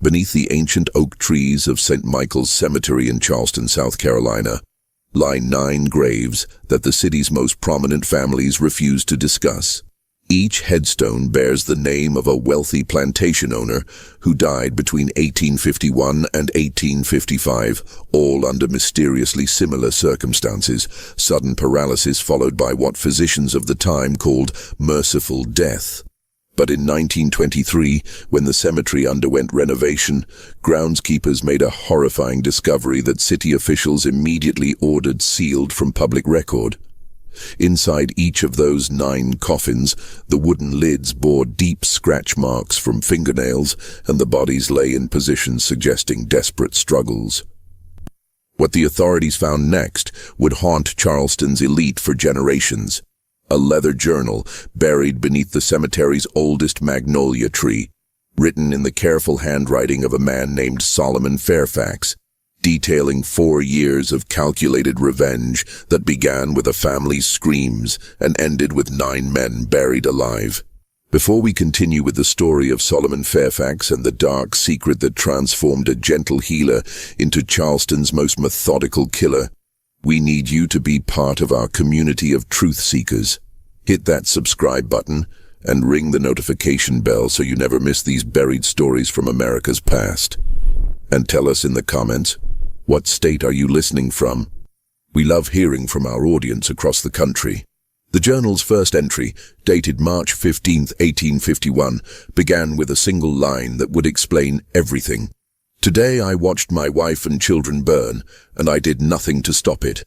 Beneath the ancient oak trees of St. Michael's Cemetery in Charleston, South Carolina, lie 9 graves that the city's most prominent families refuse to discuss. Each headstone bears the name of a wealthy plantation owner who died between 1851 and 1855, all under mysteriously similar circumstances: sudden paralysis followed by what physicians of the time called merciful death. But in 1923, when the cemetery underwent renovation, groundskeepers made a horrifying discovery that city officials immediately ordered sealed from public record. Inside each of those 9 coffins, the wooden lids bore deep scratch marks from fingernails, and the bodies lay in positions suggesting desperate struggles. What the authorities found next would haunt Charleston's elite for generations: a leather journal buried beneath the cemetery's oldest magnolia tree, written in the careful handwriting of a man named Solomon Fairfax, detailing 4 years of calculated revenge that began with a family's screams and ended with 9 men buried alive. Before we continue with the story of Solomon Fairfax and the dark secret that transformed a gentle healer into Charleston's most methodical killer, we need you to be part of our community of truth seekers. Hit that subscribe button and ring the notification bell so you never miss these buried stories from America's past. And tell us in the comments, what state are you listening from? We love hearing from our audience across the country. The journal's first entry, dated March 15, 1851, began with a single line that would explain everything. "Today I watched my wife and children burn, and I did nothing to stop it."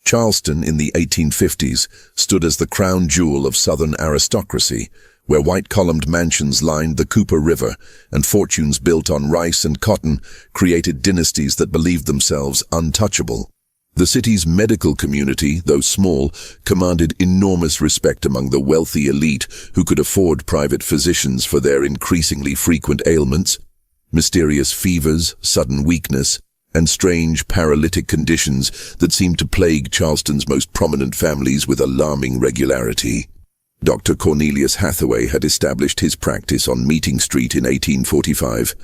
Charleston in the 1850s stood as the crown jewel of Southern aristocracy, where white-columned mansions lined the Cooper River, and fortunes built on rice and cotton created dynasties that believed themselves untouchable. The city's medical community, though small, commanded enormous respect among the wealthy elite who could afford private physicians for their increasingly frequent ailments. Mysterious fevers, sudden weakness, and strange paralytic conditions that seemed to plague Charleston's most prominent families with alarming regularity. Dr. Cornelius Hathaway had established his practice on Meeting Street in 1845,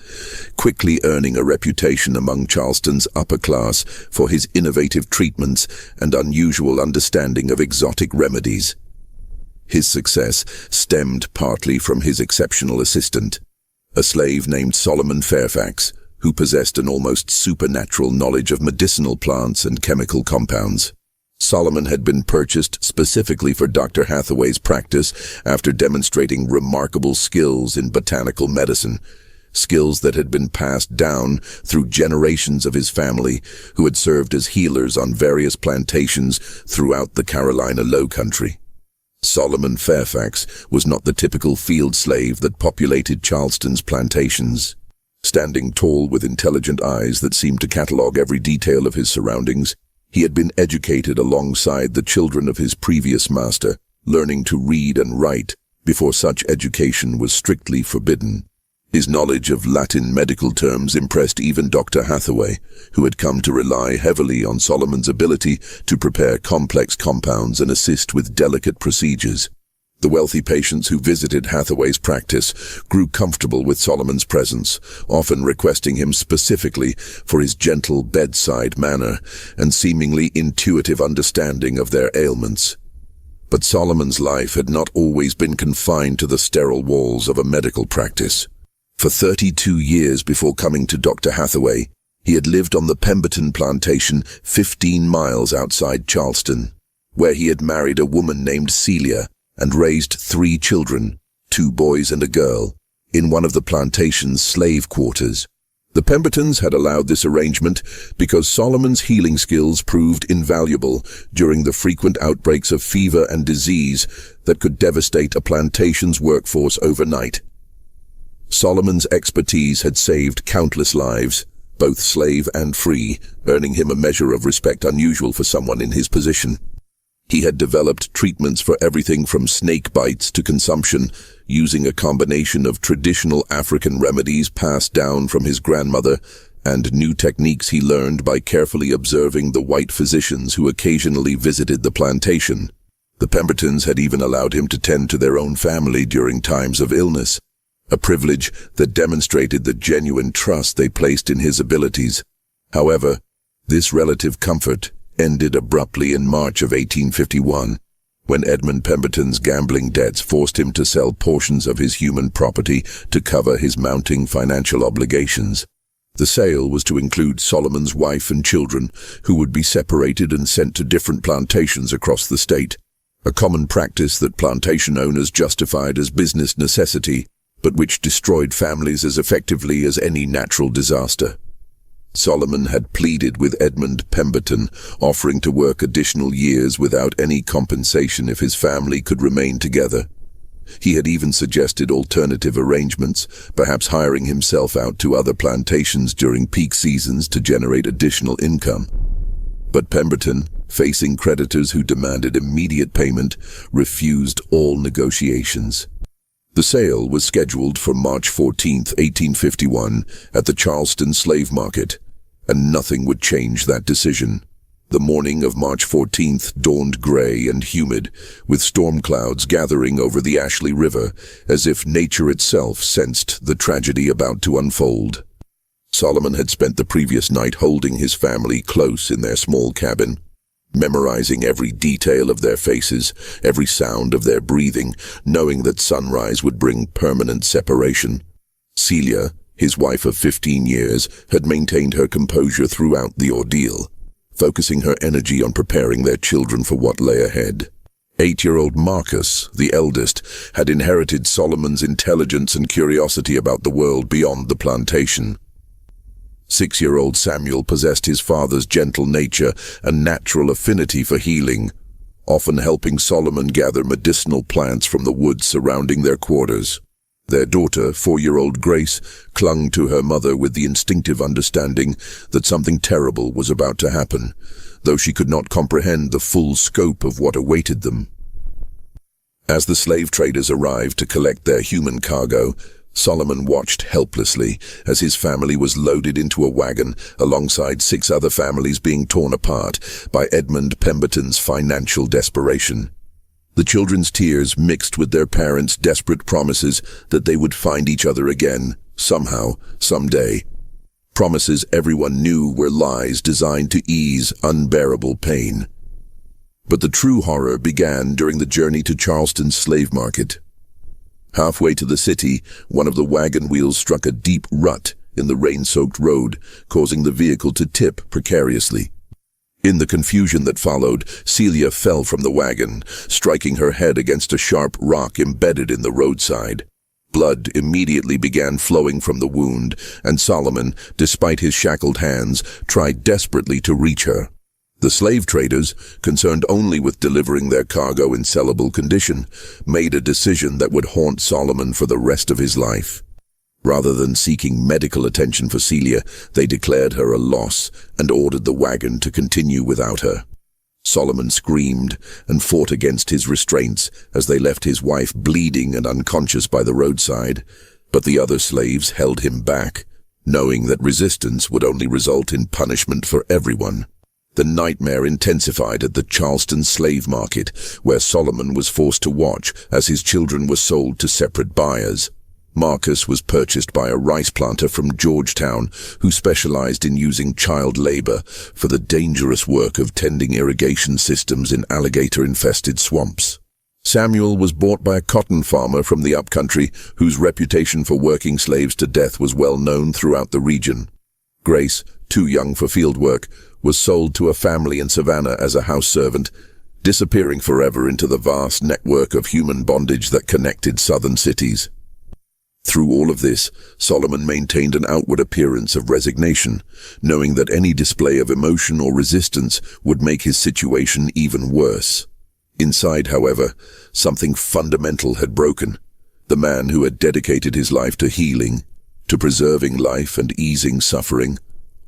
quickly earning a reputation among Charleston's upper class for his innovative treatments and unusual understanding of exotic remedies. His success stemmed partly from his exceptional assistant, a slave named Solomon Fairfax, who possessed an almost supernatural knowledge of medicinal plants and chemical compounds. Solomon had been purchased specifically for Dr. Hathaway's practice after demonstrating remarkable skills in botanical medicine, skills that had been passed down through generations of his family, who had served as healers on various plantations throughout the Carolina Lowcountry. Solomon Fairfax was not the typical field slave that populated Charleston's plantations. Standing tall with intelligent eyes that seemed to catalog every detail of his surroundings, he had been educated alongside the children of his previous master, learning to read and write before such education was strictly forbidden. His knowledge of Latin medical terms impressed even Dr. Hathaway, who had come to rely heavily on Solomon's ability to prepare complex compounds and assist with delicate procedures. The wealthy patients who visited Hathaway's practice grew comfortable with Solomon's presence, often requesting him specifically for his gentle bedside manner and seemingly intuitive understanding of their ailments. But Solomon's life had not always been confined to the sterile walls of a medical practice. For 32 years before coming to Dr. Hathaway, he had lived on the Pemberton plantation 15 miles outside Charleston, where he had married a woman named Celia and raised 3 children, 2 boys and a girl, in one of the plantation's slave quarters. The Pembertons had allowed this arrangement because Solomon's healing skills proved invaluable during the frequent outbreaks of fever and disease that could devastate a plantation's workforce overnight. Solomon's expertise had saved countless lives, both slave and free, earning him a measure of respect unusual for someone in his position. He had developed treatments for everything from snake bites to consumption, using a combination of traditional African remedies passed down from his grandmother and new techniques he learned by carefully observing the white physicians who occasionally visited the plantation. The Pembertons had even allowed him to tend to their own family during times of illness, a privilege that demonstrated the genuine trust they placed in his abilities. However, this relative comfort ended abruptly in March of 1851, when Edmund Pemberton's gambling debts forced him to sell portions of his human property to cover his mounting financial obligations. The sale was to include Solomon's wife and children, who would be separated and sent to different plantations across the state, a common practice that plantation owners justified as business necessity, but which destroyed families as effectively as any natural disaster. Solomon had pleaded with Edmund Pemberton, offering to work additional years without any compensation if his family could remain together. He had even suggested alternative arrangements, perhaps hiring himself out to other plantations during peak seasons to generate additional income. But Pemberton, facing creditors who demanded immediate payment, refused all negotiations. The sale was scheduled for March 14, 1851, at the Charleston slave market, and nothing would change that decision. The morning of March 14th dawned gray and humid, with storm clouds gathering over the Ashley River, as if nature itself sensed the tragedy about to unfold. Solomon had spent the previous night holding his family close in their small cabin, memorizing every detail of their faces, every sound of their breathing, knowing that sunrise would bring permanent separation. Celia, his wife of 15 years, had maintained her composure throughout the ordeal, focusing her energy on preparing their children for what lay ahead. 8-year-old Marcus, the eldest, had inherited Solomon's intelligence and curiosity about the world beyond the plantation. 6-year-old Samuel possessed his father's gentle nature and natural affinity for healing, often helping Solomon gather medicinal plants from the woods surrounding their quarters. Their daughter, 4-year-old Grace, clung to her mother with the instinctive understanding that something terrible was about to happen, though she could not comprehend the full scope of what awaited them. As the slave traders arrived to collect their human cargo, Solomon watched helplessly as his family was loaded into a wagon alongside 6 other families being torn apart by Edmund Pemberton's financial desperation. The children's tears mixed with their parents' desperate promises that they would find each other again, somehow, someday. Promises everyone knew were lies designed to ease unbearable pain. But the true horror began during the journey to Charleston's slave market. Halfway to the city, one of the wagon wheels struck a deep rut in the rain-soaked road, causing the vehicle to tip precariously. In the confusion that followed, Celia fell from the wagon, striking her head against a sharp rock embedded in the roadside. Blood immediately began flowing from the wound, and Solomon, despite his shackled hands, tried desperately to reach her. The slave traders, concerned only with delivering their cargo in sellable condition, made a decision that would haunt Solomon for the rest of his life. Rather than seeking medical attention for Celia, they declared her a loss and ordered the wagon to continue without her. Solomon screamed and fought against his restraints as they left his wife bleeding and unconscious by the roadside, but the other slaves held him back, knowing that resistance would only result in punishment for everyone. The nightmare intensified at the Charleston slave market, where Solomon was forced to watch as his children were sold to separate buyers. Marcus was purchased by a rice planter from Georgetown who specialized in using child labor for the dangerous work of tending irrigation systems in alligator-infested swamps. Samuel was bought by a cotton farmer from the upcountry whose reputation for working slaves to death was well known throughout the region. Grace, too young for field work, was sold to a family in Savannah as a house servant, disappearing forever into the vast network of human bondage that connected southern cities. Through all of this, Solomon maintained an outward appearance of resignation, knowing that any display of emotion or resistance would make his situation even worse. Inside, however, something fundamental had broken. The man who had dedicated his life to healing, to preserving life and easing suffering,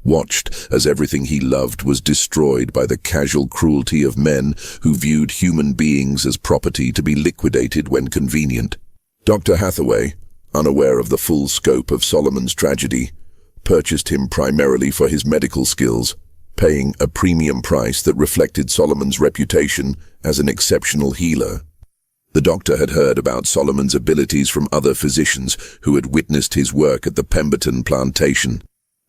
watched as everything he loved was destroyed by the casual cruelty of men who viewed human beings as property to be liquidated when convenient. Dr. Hathaway, unaware of the full scope of Solomon's tragedy, purchased him primarily for his medical skills, paying a premium price that reflected Solomon's reputation as an exceptional healer. The doctor had heard about Solomon's abilities from other physicians who had witnessed his work at the Pemberton plantation,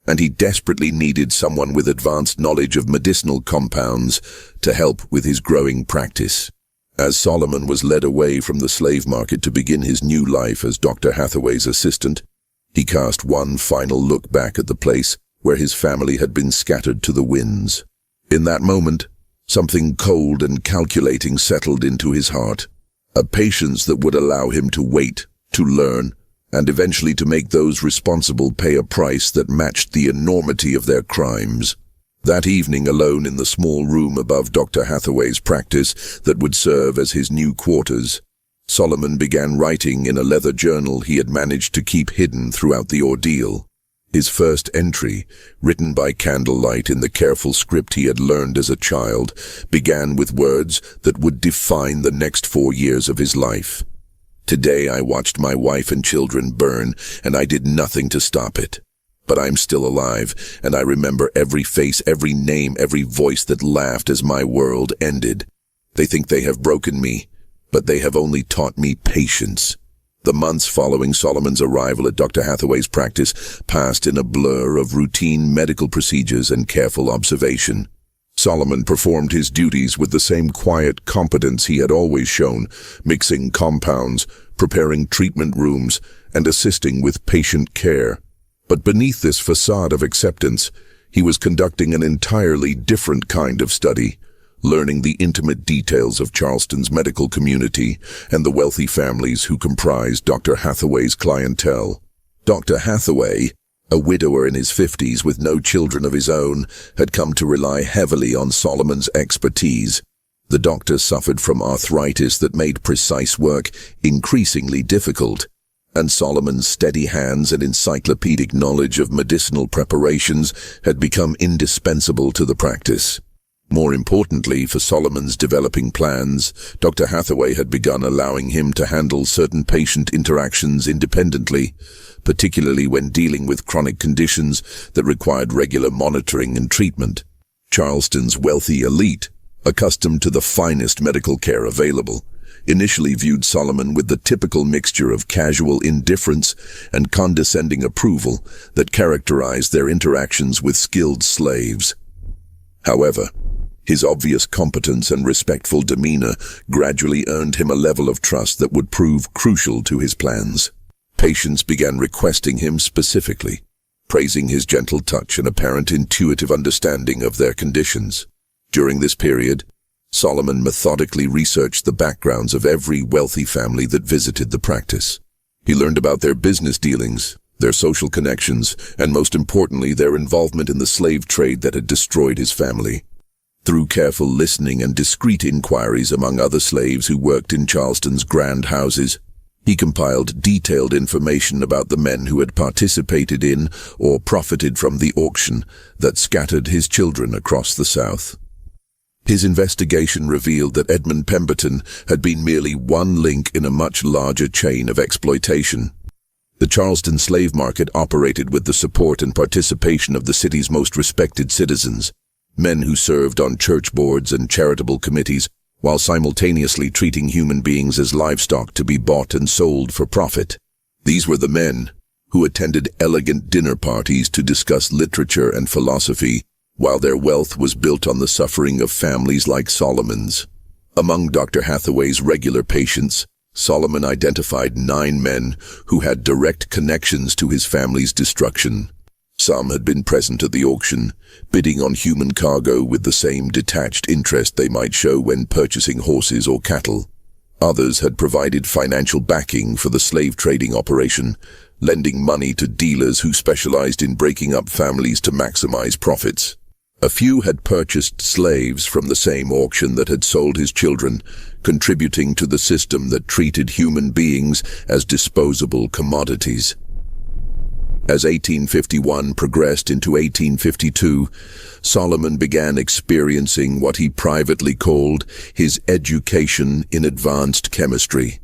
and he desperately needed someone with advanced knowledge of medicinal compounds to help with his growing practice. As Solomon was led away from the slave market to begin his new life as Dr. Hathaway's assistant, he cast one final look back at the place where his family had been scattered to the winds. In that moment, something cold and calculating settled into his heart, a patience that would allow him to wait, to learn, and eventually to make those responsible pay a price that matched the enormity of their crimes. That evening, alone in the small room above Dr. Hathaway's practice that would serve as his new quarters, Solomon began writing in a leather journal he had managed to keep hidden throughout the ordeal. His first entry, written by candlelight in the careful script he had learned as a child, began with words that would define the next 4 years of his life. Today I watched my wife and children burn, and I did nothing to stop it. But I'm still alive, and I remember every face, every name, every voice that laughed as my world ended. They think they have broken me, but they have only taught me patience. The months following Solomon's arrival at Dr. Hathaway's practice passed in a blur of routine medical procedures and careful observation. Solomon performed his duties with the same quiet competence he had always shown, mixing compounds, preparing treatment rooms, and assisting with patient care. But beneath this facade of acceptance, he was conducting an entirely different kind of study, learning the intimate details of Charleston's medical community and the wealthy families who comprised Dr. Hathaway's clientele. Dr. Hathaway, a widower in his 50s with no children of his own, had come to rely heavily on Solomon's expertise. The doctor suffered from arthritis that made precise work increasingly difficult, and Solomon's steady hands and encyclopedic knowledge of medicinal preparations had become indispensable to the practice. More importantly, for Solomon's developing plans, Dr. Hathaway had begun allowing him to handle certain patient interactions independently, particularly when dealing with chronic conditions that required regular monitoring and treatment. Charleston's wealthy elite, accustomed to the finest medical care available, initially viewed Solomon with the typical mixture of casual indifference and condescending approval that characterized their interactions with skilled slaves. However, his obvious competence and respectful demeanor gradually earned him a level of trust that would prove crucial to his plans. Patients began requesting him specifically, praising his gentle touch and apparent intuitive understanding of their conditions. During this period, Solomon methodically researched the backgrounds of every wealthy family that visited the practice. He learned about their business dealings, their social connections, and most importantly, their involvement in the slave trade that had destroyed his family. Through careful listening and discreet inquiries among other slaves who worked in Charleston's grand houses, he compiled detailed information about the men who had participated in or profited from the auction that scattered his children across the South. His investigation revealed that Edmund Pemberton had been merely one link in a much larger chain of exploitation. The Charleston slave market operated with the support and participation of the city's most respected citizens, men who served on church boards and charitable committees, while simultaneously treating human beings as livestock to be bought and sold for profit. These were the men who attended elegant dinner parties to discuss literature and philosophy, while their wealth was built on the suffering of families like Solomon's. Among Dr. Hathaway's regular patients, Solomon identified 9 men who had direct connections to his family's destruction. Some had been present at the auction, bidding on human cargo with the same detached interest they might show when purchasing horses or cattle. Others had provided financial backing for the slave trading operation, lending money to dealers who specialized in breaking up families to maximize profits. A few had purchased slaves from the same auction that had sold his children, contributing to the system that treated human beings as disposable commodities. As 1851 progressed into 1852, Solomon began experiencing what he privately called his education in advanced chemistry.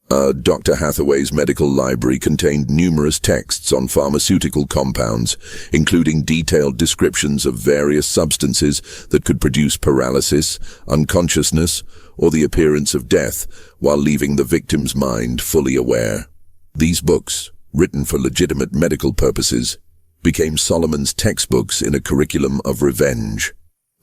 Dr. Hathaway's medical library contained numerous texts on pharmaceutical compounds, including detailed descriptions of various substances that could produce paralysis, unconsciousness, or the appearance of death, while leaving the victim's mind fully aware. These books, written for legitimate medical purposes, became Solomon's textbooks in a curriculum of revenge.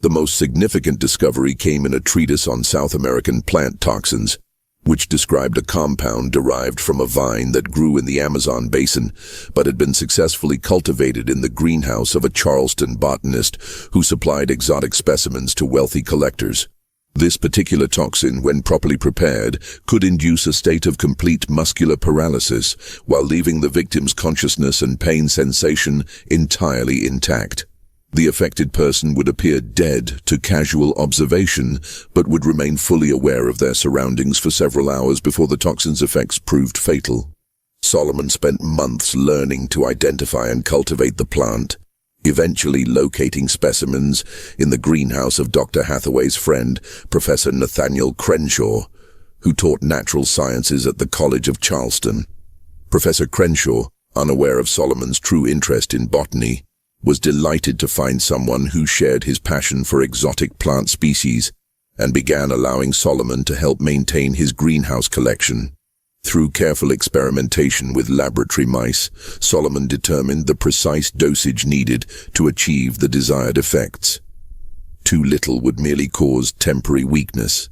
The most significant discovery came in a treatise on South American plant toxins, which described a compound derived from a vine that grew in the Amazon basin, but had been successfully cultivated in the greenhouse of a Charleston botanist who supplied exotic specimens to wealthy collectors. This particular toxin, when properly prepared, could induce a state of complete muscular paralysis while leaving the victim's consciousness and pain sensation entirely intact. The affected person would appear dead to casual observation, but would remain fully aware of their surroundings for several hours before the toxin's effects proved fatal. Solomon spent months learning to identify and cultivate the plant, eventually locating specimens in the greenhouse of Dr. Hathaway's friend, Professor Nathaniel Crenshaw, who taught natural sciences at the College of Charleston. Professor Crenshaw, unaware of Solomon's true interest in botany, was delighted to find someone who shared his passion for exotic plant species and began allowing Solomon to help maintain his greenhouse collection. Through careful experimentation with laboratory mice, Solomon determined the precise dosage needed to achieve the desired effects. Too little would merely cause temporary weakness.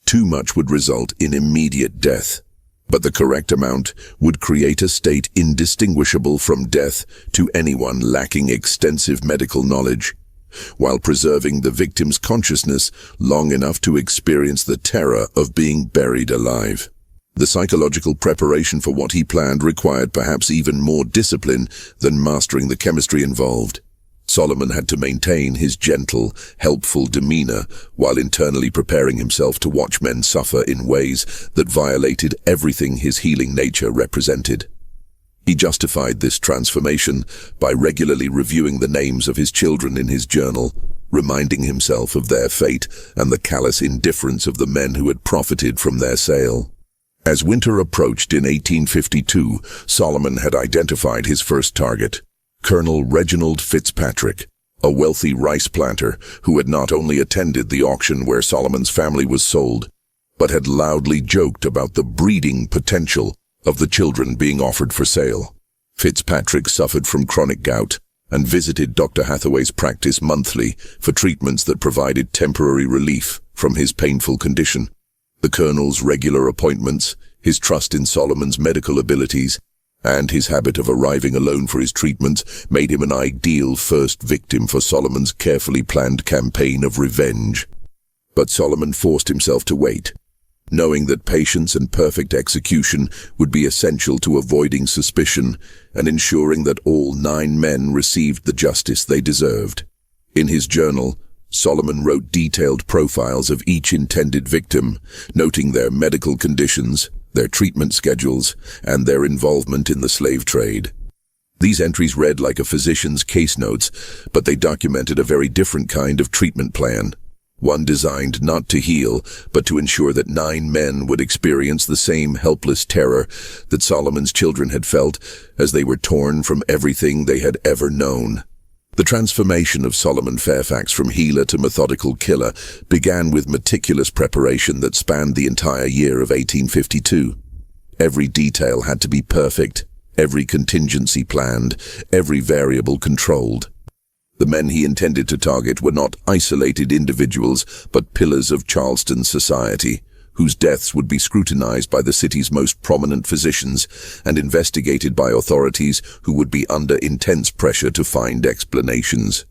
Too much would result in immediate death. But the correct amount would create a state indistinguishable from death to anyone lacking extensive medical knowledge, while preserving the victim's consciousness long enough to experience the terror of being buried alive. The psychological preparation for what he planned required perhaps even more discipline than mastering the chemistry involved. Solomon had to maintain his gentle, helpful demeanor while internally preparing himself to watch men suffer in ways that violated everything his healing nature represented. He justified this transformation by regularly reviewing the names of his children in his journal, reminding himself of their fate and the callous indifference of the men who had profited from their sale. As winter approached in 1852, Solomon had identified his first target, Colonel Reginald Fitzpatrick, a wealthy rice planter who had not only attended the auction where Solomon's family was sold, but had loudly joked about the breeding potential of the children being offered for sale. Fitzpatrick suffered from chronic gout and visited Dr. Hathaway's practice monthly for treatments that provided temporary relief from his painful condition. The Colonel's regular appointments, his trust in Solomon's medical abilities, and his habit of arriving alone for his treatments made him an ideal first victim for Solomon's carefully planned campaign of revenge. But Solomon forced himself to wait, knowing that patience and perfect execution would be essential to avoiding suspicion and ensuring that all 9 men received the justice they deserved. In his journal, Solomon wrote detailed profiles of each intended victim, noting their medical conditions, their treatment schedules, and their involvement in the slave trade. These entries read like a physician's case notes, but they documented a very different kind of treatment plan, one designed not to heal, but to ensure that 9 men would experience the same helpless terror that Solomon's children had felt as they were torn from everything they had ever known. The transformation of Solomon Fairfax from healer to methodical killer began with meticulous preparation that spanned the entire year of 1852. Every detail had to be perfect, every contingency planned, every variable controlled. The men he intended to target were not isolated individuals, but pillars of Charleston society, whose deaths would be scrutinized by the city's most prominent physicians and investigated by authorities who would be under intense pressure to find explanations.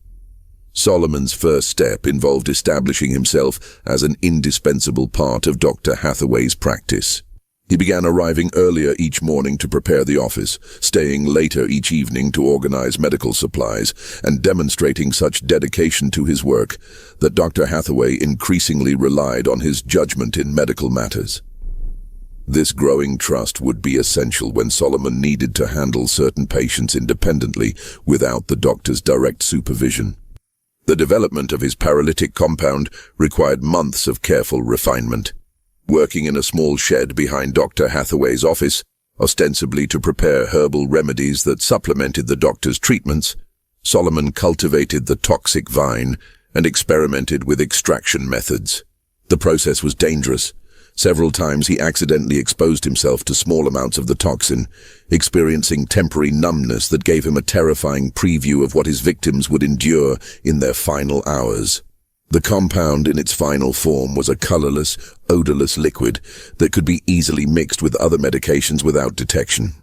Solomon's first step involved establishing himself as an indispensable part of Dr. Hathaway's practice. He began arriving earlier each morning to prepare the office, staying later each evening to organize medical supplies, and demonstrating such dedication to his work that Dr. Hathaway increasingly relied on his judgment in medical matters. This growing trust would be essential when Solomon needed to handle certain patients independently without the doctor's direct supervision. The development of his paralytic compound required months of careful refinement. Working in a small shed behind Dr. Hathaway's office, ostensibly to prepare herbal remedies that supplemented the doctor's treatments, Solomon cultivated the toxic vine and experimented with extraction methods. The process was dangerous. Several times he accidentally exposed himself to small amounts of the toxin, experiencing temporary numbness that gave him a terrifying preview of what his victims would endure in their final hours. The compound in its final form was a colorless, odorless liquid that could be easily mixed with other medications without detection.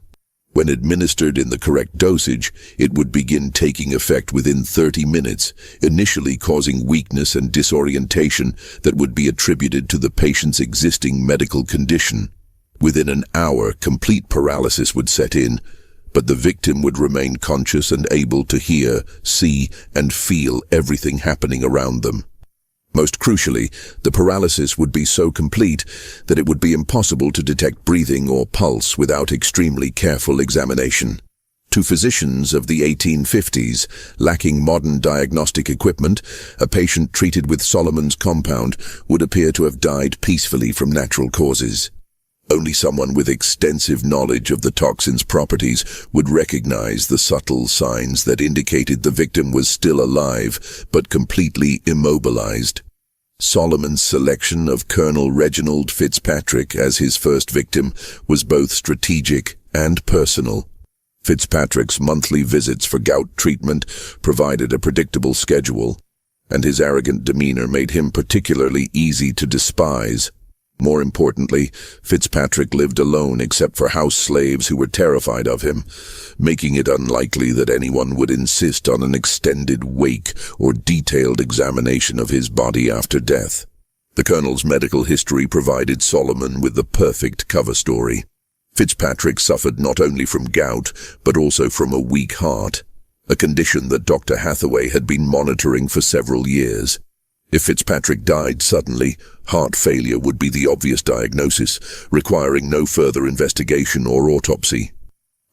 When administered in the correct dosage, it would begin taking effect within 30 minutes, initially causing weakness and disorientation that would be attributed to the patient's existing medical condition. Within an hour, complete paralysis would set in, but the victim would remain conscious and able to hear, see, and feel everything happening around them. Most crucially, the paralysis would be so complete that it would be impossible to detect breathing or pulse without extremely careful examination. To physicians of the 1850s, lacking modern diagnostic equipment, a patient treated with Solomon's compound would appear to have died peacefully from natural causes. Only someone with extensive knowledge of the toxin's properties would recognize the subtle signs that indicated the victim was still alive but completely immobilized. Solomon's selection of Colonel Reginald Fitzpatrick as his first victim was both strategic and personal. Fitzpatrick's monthly visits for gout treatment provided a predictable schedule, and his arrogant demeanor made him particularly easy to despise. More importantly, Fitzpatrick lived alone except for house slaves who were terrified of him, making it unlikely that anyone would insist on an extended wake or detailed examination of his body after death. The Colonel's medical history provided Solomon with the perfect cover story. Fitzpatrick suffered not only from gout, but also from a weak heart, a condition that Dr. Hathaway had been monitoring for several years. If Fitzpatrick died suddenly, heart failure would be the obvious diagnosis, requiring no further investigation or autopsy.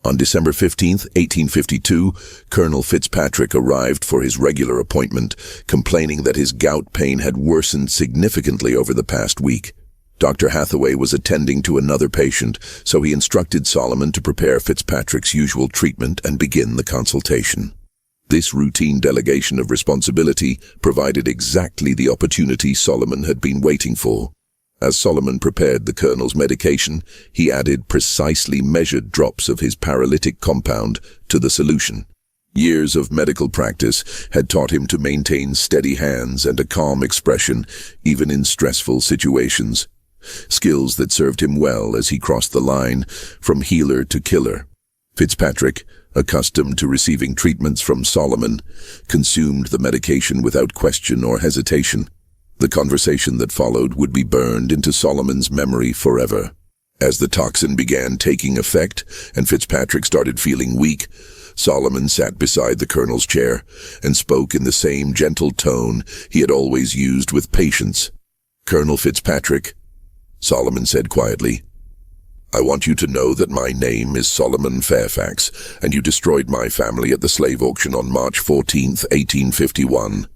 On December 15, 1852, Colonel Fitzpatrick arrived for his regular appointment, complaining that his gout pain had worsened significantly over the past week. Dr. Hathaway was attending to another patient, so he instructed Solomon to prepare Fitzpatrick's usual treatment and begin the consultation. This routine delegation of responsibility provided exactly the opportunity Solomon had been waiting for. As Solomon prepared the Colonel's medication, he added precisely measured drops of his paralytic compound to the solution. Years of medical practice had taught him to maintain steady hands and a calm expression, even in stressful situations. Skills that served him well as he crossed the line from healer to killer. Fitzpatrick, accustomed to receiving treatments from Solomon, consumed the medication without question or hesitation. The conversation that followed would be burned into Solomon's memory forever. As the toxin began taking effect and Fitzpatrick started feeling weak, Solomon sat beside the Colonel's chair and spoke in the same gentle tone he had always used with patience. "Colonel Fitzpatrick," Solomon said quietly, "I want you to know that my name is Solomon Fairfax, and you destroyed my family at the slave auction on March 14, 1851.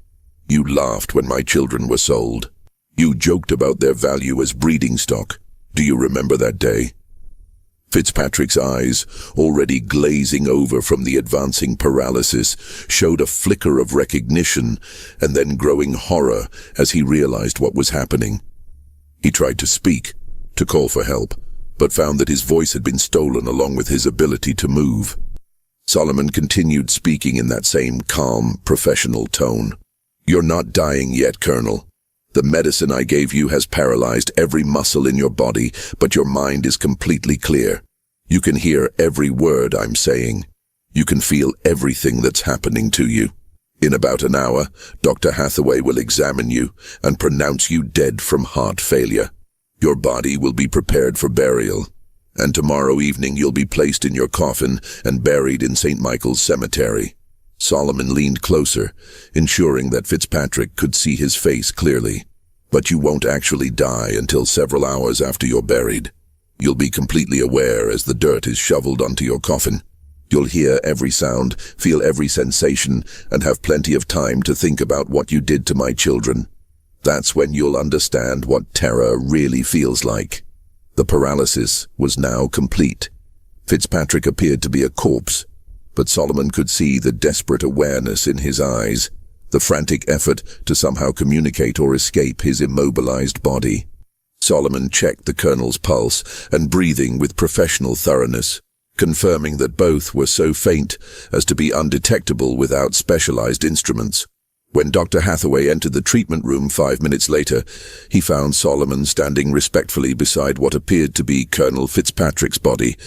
You laughed when my children were sold. You joked about their value as breeding stock. Do you remember that day?" Fitzpatrick's eyes, already glazing over from the advancing paralysis, showed a flicker of recognition and then growing horror as he realized what was happening. He tried to speak, to call for help, but found that his voice had been stolen along with his ability to move. Solomon continued speaking in that same calm, professional tone. "You're not dying yet, Colonel. The medicine I gave you has paralyzed every muscle in your body, but your mind is completely clear. You can hear every word I'm saying. You can feel everything that's happening to you. In about an hour, Dr. Hathaway will examine you and pronounce you dead from heart failure. Your body will be prepared for burial, and tomorrow evening you'll be placed in your coffin and buried in St. Michael's Cemetery." Solomon leaned closer, ensuring that Fitzpatrick could see his face clearly. "But you won't actually die until several hours after you're buried. You'll be completely aware as the dirt is shoveled onto your coffin. You'll hear every sound, feel every sensation, and have plenty of time to think about what you did to my children. That's when you'll understand what terror really feels like. The paralysis was now complete. Fitzpatrick appeared to be a corpse, but Solomon could see the desperate awareness in his eyes, the frantic effort to somehow communicate or escape his immobilized body. Solomon checked the colonel's pulse and breathing with professional thoroughness, confirming that both were so faint as to be undetectable without specialized instruments. When Dr. Hathaway entered the treatment room 5 minutes later, he found Solomon standing respectfully beside what appeared to be Colonel Fitzpatrick's body,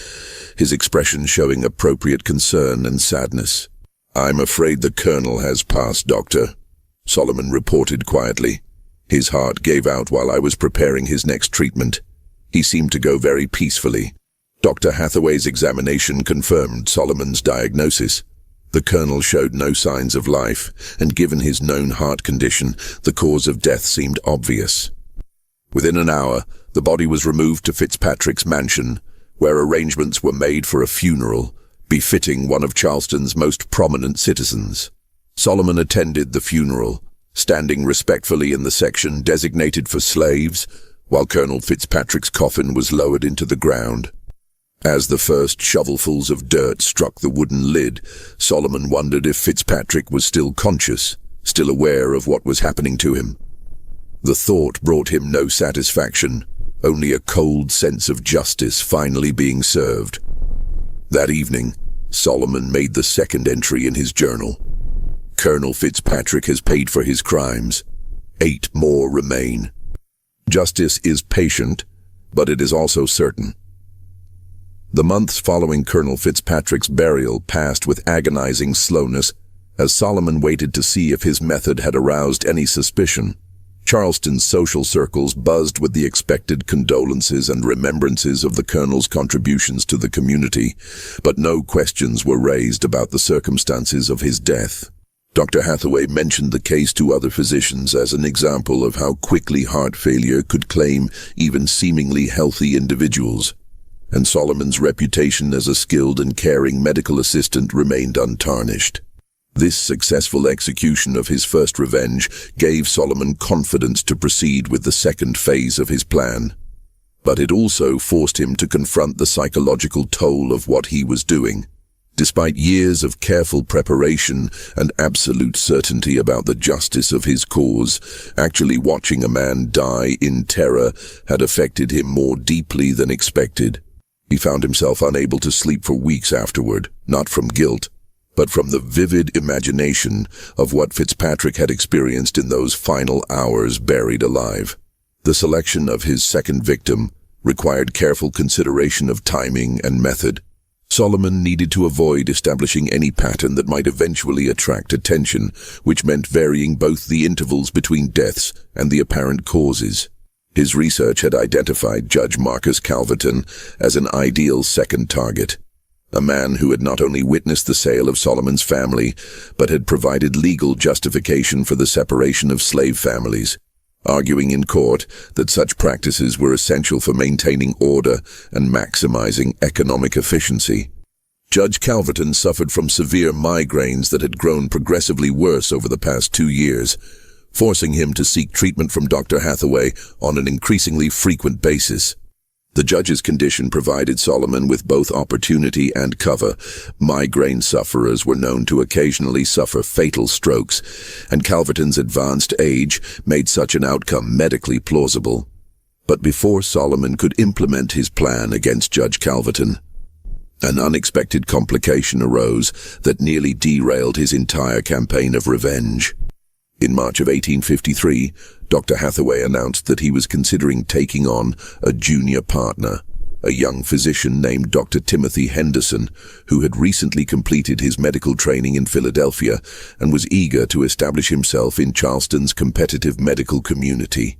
his expression showing appropriate concern and sadness. "I'm afraid the colonel has passed, Doctor," Solomon reported quietly. "His heart gave out while I was preparing his next treatment. He seemed to go very peacefully." Dr. Hathaway's examination confirmed Solomon's diagnosis. The colonel showed no signs of life, and given his known heart condition, the cause of death seemed obvious. Within an hour, the body was removed to Fitzpatrick's mansion, where arrangements were made for a funeral, befitting one of Charleston's most prominent citizens. Solomon attended the funeral, standing respectfully in the section designated for slaves, while Colonel Fitzpatrick's coffin was lowered into the ground. As the first shovelfuls of dirt struck the wooden lid, Solomon wondered if Fitzpatrick was still conscious, still aware of what was happening to him. The thought brought him no satisfaction, only a cold sense of justice finally being served. That evening, Solomon made the second entry in his journal. "Colonel Fitzpatrick has paid for his crimes. 8 more remain. Justice is patient, but it is also certain." The months following Colonel Fitzpatrick's burial passed with agonizing slowness as Solomon waited to see if his method had aroused any suspicion. Charleston's social circles buzzed with the expected condolences and remembrances of the colonel's contributions to the community, but no questions were raised about the circumstances of his death. Dr. Hathaway mentioned the case to other physicians as an example of how quickly heart failure could claim even seemingly healthy individuals, and Solomon's reputation as a skilled and caring medical assistant remained untarnished. This successful execution of his first revenge gave Solomon confidence to proceed with the second phase of his plan. But it also forced him to confront the psychological toll of what he was doing. Despite years of careful preparation and absolute certainty about the justice of his cause, actually watching a man die in terror had affected him more deeply than expected. He found himself unable to sleep for weeks afterward, not from guilt, but from the vivid imagination of what Fitzpatrick had experienced in those final hours buried alive. The selection of his second victim required careful consideration of timing and method. Solomon needed to avoid establishing any pattern that might eventually attract attention, which meant varying both the intervals between deaths and the apparent causes. His research had identified Judge Marcus Calverton as an ideal second target, a man who had not only witnessed the sale of Solomon's family, but had provided legal justification for the separation of slave families, arguing in court that such practices were essential for maintaining order and maximizing economic efficiency. Judge Calverton suffered from severe migraines that had grown progressively worse over the past 2 years, forcing him to seek treatment from Dr. Hathaway on an increasingly frequent basis. The judge's condition provided Solomon with both opportunity and cover. Migraine sufferers were known to occasionally suffer fatal strokes, and Calverton's advanced age made such an outcome medically plausible. But before Solomon could implement his plan against Judge Calverton, an unexpected complication arose that nearly derailed his entire campaign of revenge. In March of 1853, Dr. Hathaway announced that he was considering taking on a junior partner, a young physician named Dr. Timothy Henderson, who had recently completed his medical training in Philadelphia and was eager to establish himself in Charleston's competitive medical community.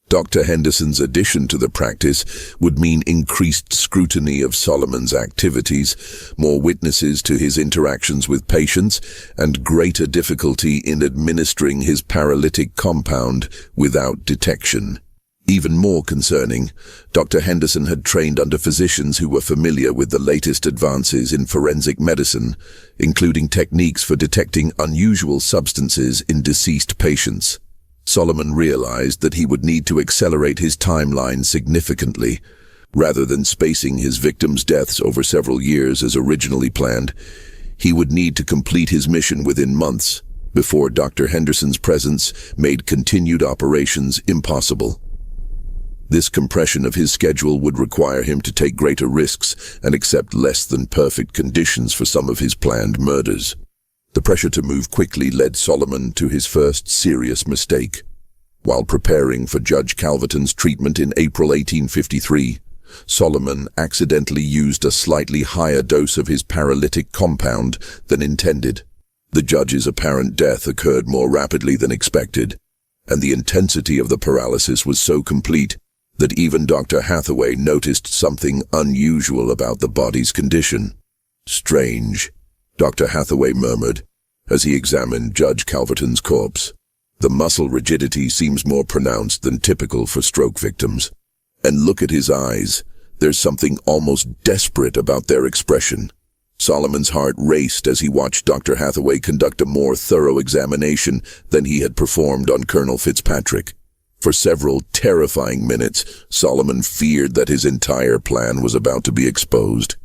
Dr. Henderson's addition to the practice would mean increased scrutiny of Solomon's activities, more witnesses to his interactions with patients, and greater difficulty in administering his paralytic compound without detection. Even more concerning, Dr. Henderson had trained under physicians who were familiar with the latest advances in forensic medicine, including techniques for detecting unusual substances in deceased patients. Solomon realized that he would need to accelerate his timeline significantly. Rather than spacing his victims' deaths over several years as originally planned, he would need to complete his mission within months, before Dr. Henderson's presence made continued operations impossible. This compression of his schedule would require him to take greater risks and accept less than perfect conditions for some of his planned murders. The pressure to move quickly led Solomon to his first serious mistake. While preparing for Judge Calverton's treatment in April 1853, Solomon accidentally used a slightly higher dose of his paralytic compound than intended. The judge's apparent death occurred more rapidly than expected, and the intensity of the paralysis was so complete that even Dr. Hathaway noticed something unusual about the body's condition. "Strange," Dr. Hathaway murmured as he examined Judge Calverton's corpse. "The muscle rigidity seems more pronounced than typical for stroke victims. And look at his eyes. There's something almost desperate about their expression." Solomon's heart raced as he watched Dr. Hathaway conduct a more thorough examination than he had performed on Colonel Fitzpatrick. For several terrifying minutes, Solomon feared that his entire plan was about to be exposed.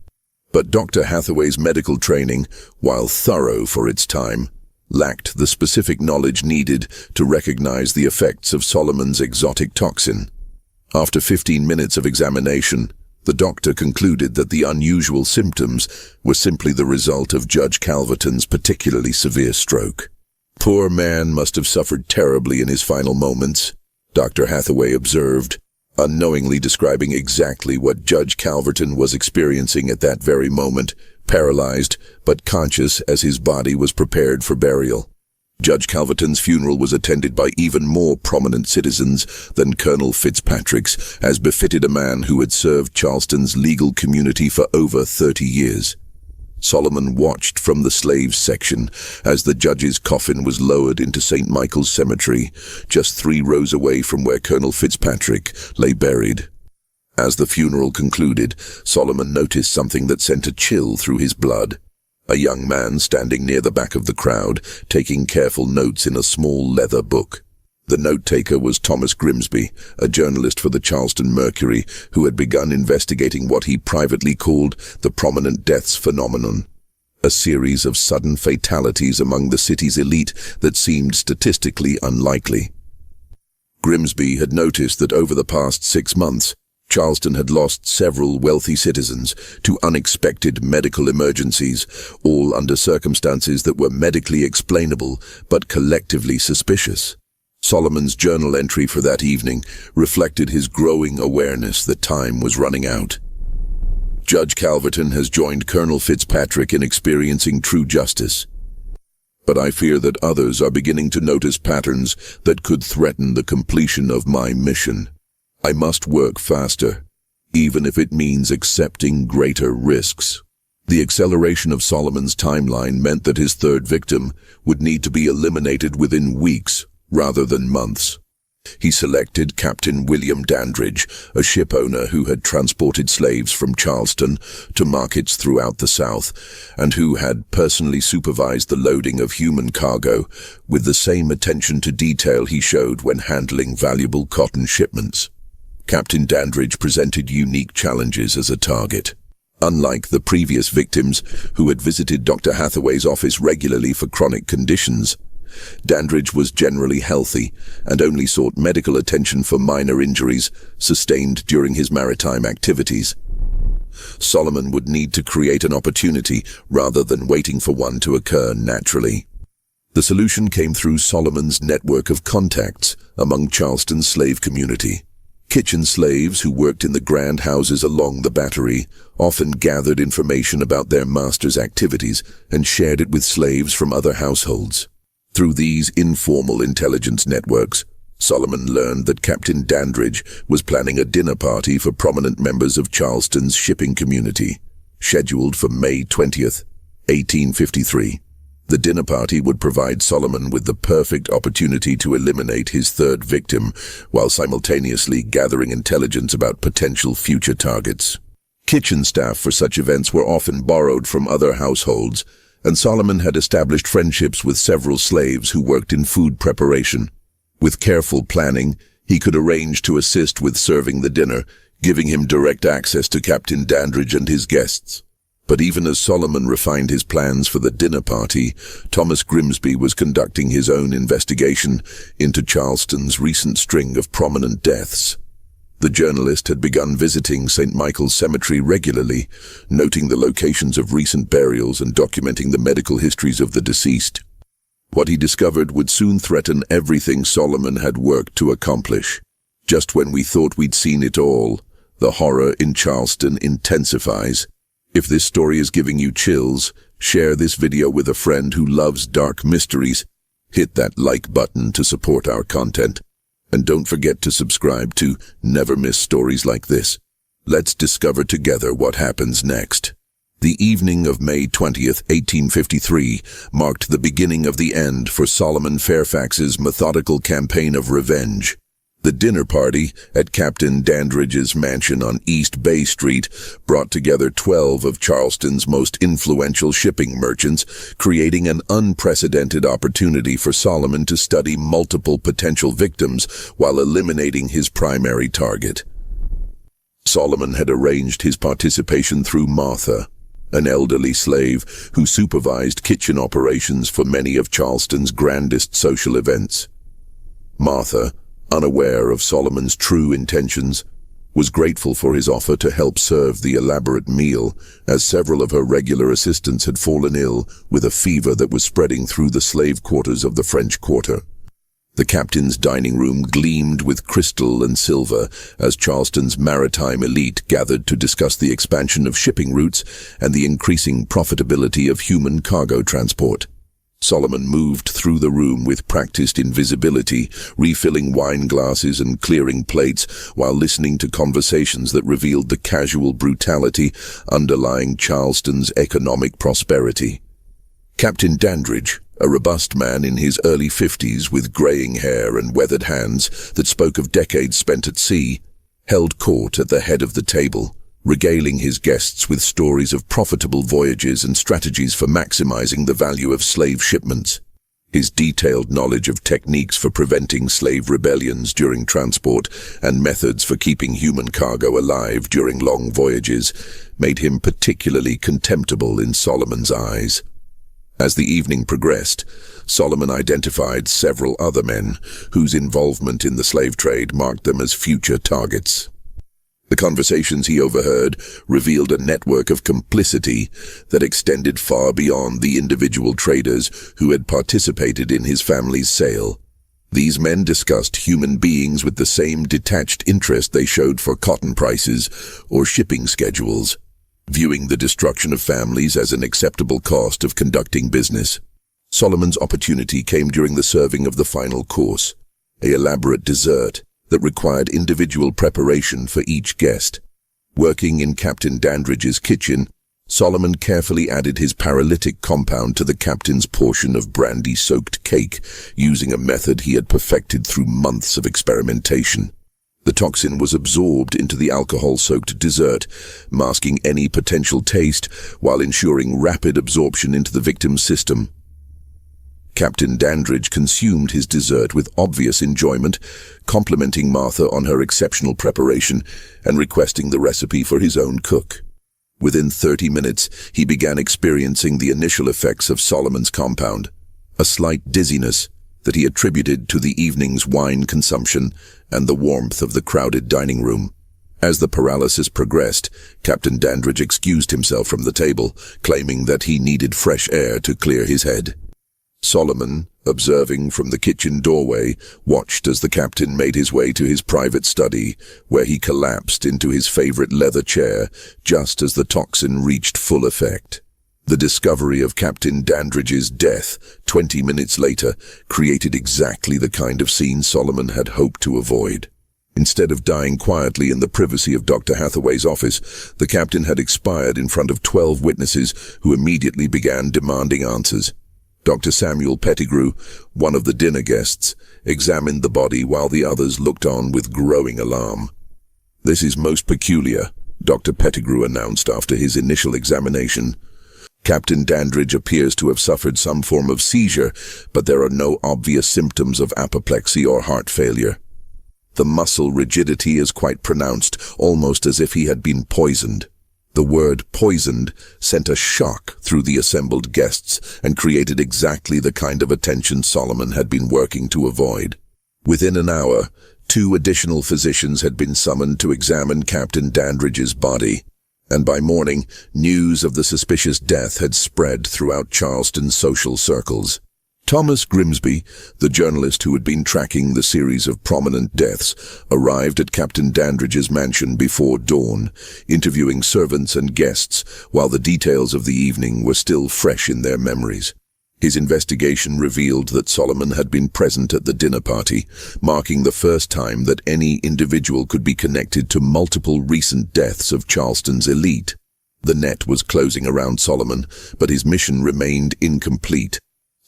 But Dr. Hathaway's medical training, while thorough for its time, lacked the specific knowledge needed to recognize the effects of Solomon's exotic toxin. After 15 minutes of examination, the doctor concluded that the unusual symptoms were simply the result of Judge Calverton's particularly severe stroke. "Poor man must have suffered terribly in his final moments," Dr. Hathaway observed, unknowingly describing exactly what Judge Calverton was experiencing at that very moment, paralyzed but conscious as his body was prepared for burial. Judge Calverton's funeral was attended by even more prominent citizens than Colonel Fitzpatrick's, as befitted a man who had served Charleston's legal community for over 30 years. Solomon watched from the slaves section as the judge's coffin was lowered into St. Michael's Cemetery, just 3 rows away from where Colonel Fitzpatrick lay buried. As the funeral concluded, Solomon noticed something that sent a chill through his blood. A young man standing near the back of the crowd, taking careful notes in a small leather book. The note-taker was Thomas Grimsby, a journalist for the Charleston Mercury, who had begun investigating what he privately called the prominent deaths phenomenon, a series of sudden fatalities among the city's elite that seemed statistically unlikely. Grimsby had noticed that over the past 6 months, Charleston had lost several wealthy citizens to unexpected medical emergencies, all under circumstances that were medically explainable but collectively suspicious. Solomon's journal entry for that evening reflected his growing awareness that time was running out. Judge Calverton has joined Colonel Fitzpatrick in experiencing true justice, but I fear that others are beginning to notice patterns that could threaten the completion of my mission. I must work faster, even if it means accepting greater risks. The acceleration of Solomon's timeline meant that his third victim would need to be eliminated within weeks rather than months. He selected Captain William Dandridge, a ship owner who had transported slaves from Charleston to markets throughout the South, and who had personally supervised the loading of human cargo with the same attention to detail he showed when handling valuable cotton shipments. Captain Dandridge presented unique challenges as a target. Unlike the previous victims who had visited Dr. Hathaway's office regularly for chronic conditions, Dandridge was generally healthy and only sought medical attention for minor injuries sustained during his maritime activities. Solomon would need to create an opportunity rather than waiting for one to occur naturally. The solution came through Solomon's network of contacts among Charleston's slave community. Kitchen slaves who worked in the grand houses along the Battery often gathered information about their master's activities and shared it with slaves from other households. Through these informal intelligence networks, Solomon learned that Captain Dandridge was planning a dinner party for prominent members of Charleston's shipping community, scheduled for May 20th, 1853. The dinner party would provide Solomon with the perfect opportunity to eliminate his third victim while simultaneously gathering intelligence about potential future targets. Kitchen staff for such events were often borrowed from other households, and Solomon had established friendships with several slaves who worked in food preparation. With careful planning, he could arrange to assist with serving the dinner, giving him direct access to Captain Dandridge and his guests. But even as Solomon refined his plans for the dinner party, Thomas Grimsby was conducting his own investigation into Charleston's recent string of prominent deaths. The journalist had begun visiting St. Michael's Cemetery regularly, noting the locations of recent burials and documenting the medical histories of the deceased. What he discovered would soon threaten everything Solomon had worked to accomplish. Just when we thought we'd seen it all, the horror in Charleston intensifies. If this story is giving you chills, share this video with a friend who loves dark mysteries. Hit that like button to support our content. And don't forget to subscribe to never miss stories like this. Let's discover together what happens next. The evening of May 20th, 1853, marked the beginning of the end for Solomon Fairfax's methodical campaign of revenge. The dinner party at Captain Dandridge's mansion on East Bay Street brought together 12 of Charleston's most influential shipping merchants, creating an unprecedented opportunity for Solomon to study multiple potential victims while eliminating his primary target. Solomon had arranged his participation through Martha, an elderly slave who supervised kitchen operations for many of Charleston's grandest social events. Martha, unaware of Solomon's true intentions, was grateful for his offer to help serve the elaborate meal, as several of her regular assistants had fallen ill with a fever that was spreading through the slave quarters of the French Quarter. The captain's dining room gleamed with crystal and silver as Charleston's maritime elite gathered to discuss the expansion of shipping routes and the increasing profitability of human cargo transport. Solomon moved through the room with practiced invisibility, refilling wine glasses and clearing plates while listening to conversations that revealed the casual brutality underlying Charleston's economic prosperity. Captain Dandridge, a robust man in his early 50s with graying hair and weathered hands that spoke of decades spent at sea, held court at the head of the table, regaling his guests with stories of profitable voyages and strategies for maximizing the value of slave shipments. His detailed knowledge of techniques for preventing slave rebellions during transport and methods for keeping human cargo alive during long voyages made him particularly contemptible in Solomon's eyes. As the evening progressed, Solomon identified several other men whose involvement in the slave trade marked them as future targets. The conversations he overheard revealed a network of complicity that extended far beyond the individual traders who had participated in his family's sale. These men discussed human beings with the same detached interest they showed for cotton prices or shipping schedules, viewing the destruction of families as an acceptable cost of conducting business. Solomon's opportunity came during the serving of the final course, an elaborate dessert that required individual preparation for each guest. Working in Captain Dandridge's kitchen, Solomon carefully added his paralytic compound to the captain's portion of brandy-soaked cake, using a method he had perfected through months of experimentation. The toxin was absorbed into the alcohol-soaked dessert, masking any potential taste while ensuring rapid absorption into the victim's system. Captain Dandridge consumed his dessert with obvious enjoyment, complimenting Martha on her exceptional preparation and requesting the recipe for his own cook. Within 30 minutes, he began experiencing the initial effects of Solomon's compound, a slight dizziness that he attributed to the evening's wine consumption and the warmth of the crowded dining room. As the paralysis progressed, Captain Dandridge excused himself from the table, claiming that he needed fresh air to clear his head. Solomon, observing from the kitchen doorway, watched as the captain made his way to his private study, where he collapsed into his favorite leather chair just as the toxin reached full effect. The discovery of Captain Dandridge's death 20 minutes later created exactly the kind of scene Solomon had hoped to avoid. Instead of dying quietly in the privacy of Dr. Hathaway's office, the captain had expired in front of 12 witnesses who immediately began demanding answers. Dr. Samuel Pettigrew, one of the dinner guests, examined the body while the others looked on with growing alarm. "This is most peculiar," Dr. Pettigrew announced after his initial examination. Captain Dandridge appears to have suffered some form of seizure, but there are no obvious symptoms of apoplexy or heart failure. The muscle rigidity is quite pronounced, almost as if he had been poisoned. The word poisoned sent a shock through the assembled guests and created exactly the kind of attention Solomon had been working to avoid. Within an hour, 2 additional physicians had been summoned to examine Captain Dandridge's body, and by morning, news of the suspicious death had spread throughout Charleston's social circles. Thomas Grimsby, the journalist who had been tracking the series of prominent deaths, arrived at Captain Dandridge's mansion before dawn, interviewing servants and guests while the details of the evening were still fresh in their memories. His investigation revealed that Solomon had been present at the dinner party, marking the first time that any individual could be connected to multiple recent deaths of Charleston's elite. The net was closing around Solomon, but his mission remained incomplete.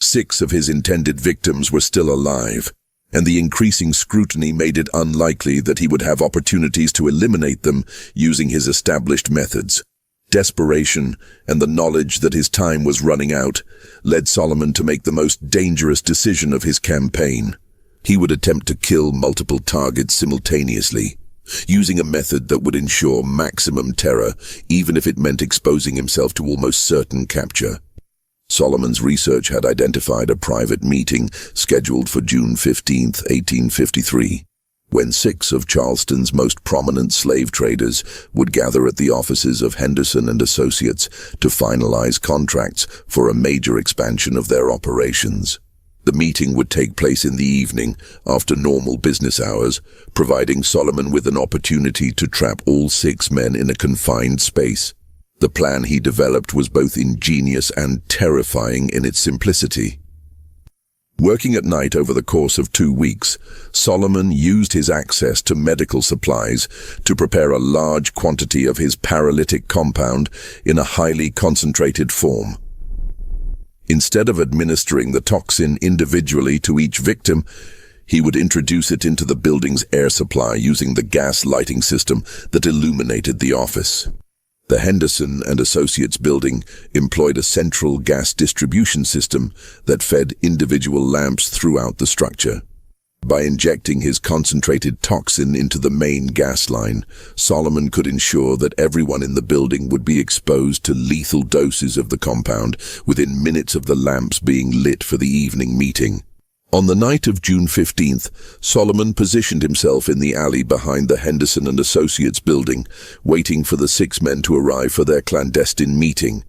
6 of his intended victims were still alive, and the increasing scrutiny made it unlikely that he would have opportunities to eliminate them using his established methods. Desperation and the knowledge that his time was running out led Solomon to make the most dangerous decision of his campaign. He would attempt to kill multiple targets simultaneously, using a method that would ensure maximum terror, even if it meant exposing himself to almost certain capture. Solomon's research had identified a private meeting scheduled for June 15, 1853, when 6 of Charleston's most prominent slave traders would gather at the offices of Henderson and Associates to finalize contracts for a major expansion of their operations. The meeting would take place in the evening, after normal business hours, providing Solomon with an opportunity to trap all 6 men in a confined space. The plan he developed was both ingenious and terrifying in its simplicity. Working at night over the course of 2 weeks, Solomon used his access to medical supplies to prepare a large quantity of his paralytic compound in a highly concentrated form. Instead of administering the toxin individually to each victim, he would introduce it into the building's air supply using the gas lighting system that illuminated the office. The Henderson and Associates building employed a central gas distribution system that fed individual lamps throughout the structure. By injecting his concentrated toxin into the main gas line, Solomon could ensure that everyone in the building would be exposed to lethal doses of the compound within minutes of the lamps being lit for the evening meeting. On the night of June 15th, Solomon positioned himself in the alley behind the Henderson and Associates building, waiting for the 6 men to arrive for their clandestine meeting.